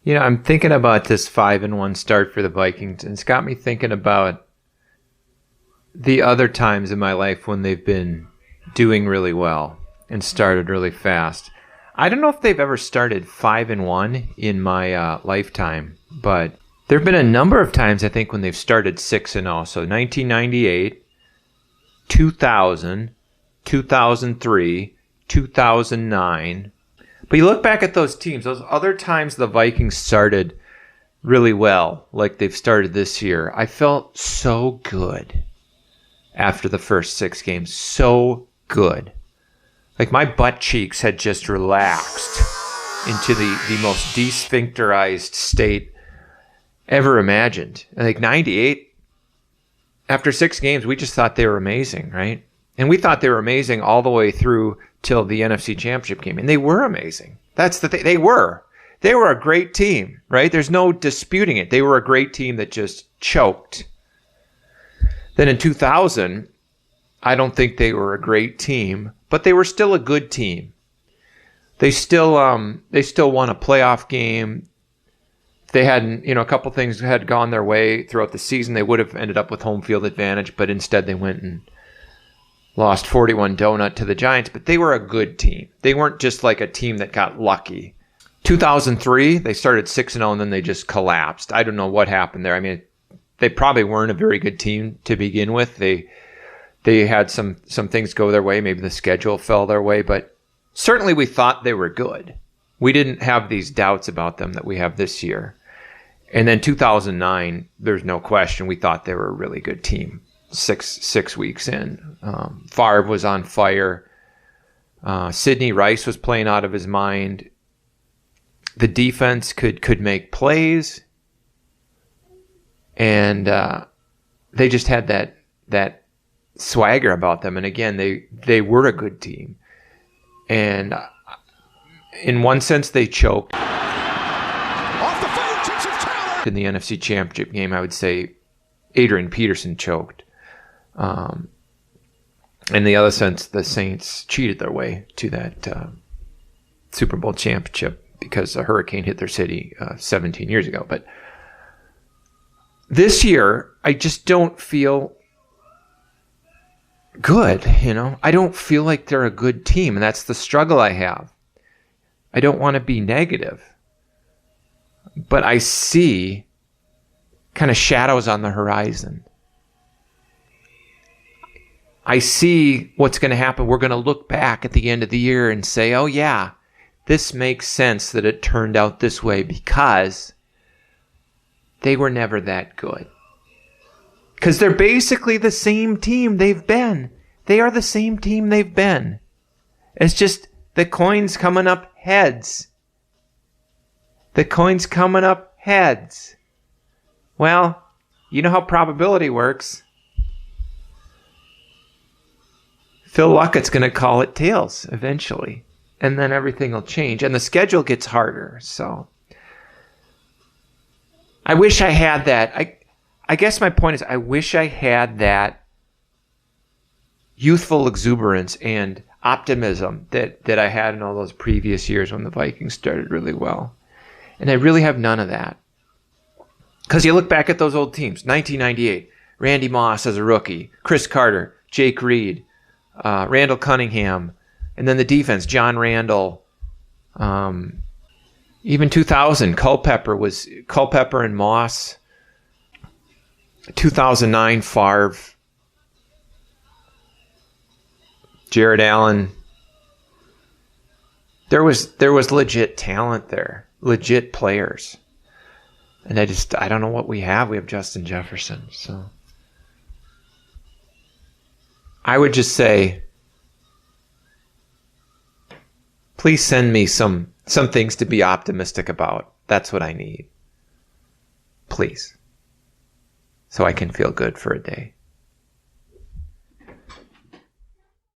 I'm thinking about this 5-1 start for the Vikings, and it's got me thinking about the other times in my life when they've been doing really well and started really fast. I don't know if they've ever started 5-1 in my lifetime, but there have been a number of times I think when they've started 6-0. So 1998, 2000, 2003, 2009. But you look back at those teams, those other times the Vikings started really well, like they've started this year. I felt so good after the first 6 games. So good. Like my butt cheeks had just relaxed into the most desphincterized state ever imagined. Like 98, after 6 games, we just thought they were amazing, right? And we thought they were amazing all the way through till the NFC Championship game. And they were amazing. That's the thing. They were. They were a great team, right? There's no disputing it. They were a great team that just choked. Then in 2000, I don't think they were a great team, but they were still a good team. They still won a playoff game. They hadn't, a couple things had gone their way throughout the season. They would have ended up with home field advantage, but instead they went and lost 41 donut to the Giants. But they were a good team. They weren't just like a team that got lucky. 2003, they started 6-0 and then they just collapsed. I don't know what happened there. I mean, they probably weren't a very good team to begin with. They had some things go their way. Maybe the schedule fell their way, but certainly we thought they were good. We didn't have these doubts about them that we have this year. And then 2009, there's no question. We thought they were a really good team. Six weeks in, Favre was on fire. Sidney Rice was playing out of his mind. The defense could make plays, and they just had that swagger about them. And again, they were a good team. And in one sense, they choked. Off the fingertips of Taylor. In the NFC Championship game, I would say Adrian Peterson choked. In the other sense, the Saints cheated their way to that Super Bowl championship because a hurricane hit their city 17 years ago. But this year, I just don't feel good, I don't feel like they're a good team, and that's the struggle I have. I don't want to be negative, but I see kind of shadows on the horizon. I see what's going to happen. We're going to look back at the end of the year and say, oh yeah, this makes sense that it turned out this way because they were never that good. Because they're basically the same team they've been. They are the same team they've been. It's just the coin's coming up heads. The coin's coming up heads. Well, you know how probability works. Phil Luckett's going to call it tails eventually. And then everything will change. And the schedule gets harder. So I wish I had that. I guess my point is I wish I had that youthful exuberance and optimism that I had in all those previous years when the Vikings started really well. And I really have none of that. Because you look back at those old teams, 1998, Randy Moss as a rookie, Chris Carter, Jake Reed, Randall Cunningham, and then the defense, John Randall. Even 2000, Culpepper and Moss. 2009, Favre, Jared Allen. There was legit talent there, legit players. And I don't know what we have. We have Justin Jefferson. So I would just say, please send me some things to be optimistic about. That's what I need. Please. So I can feel good for a day.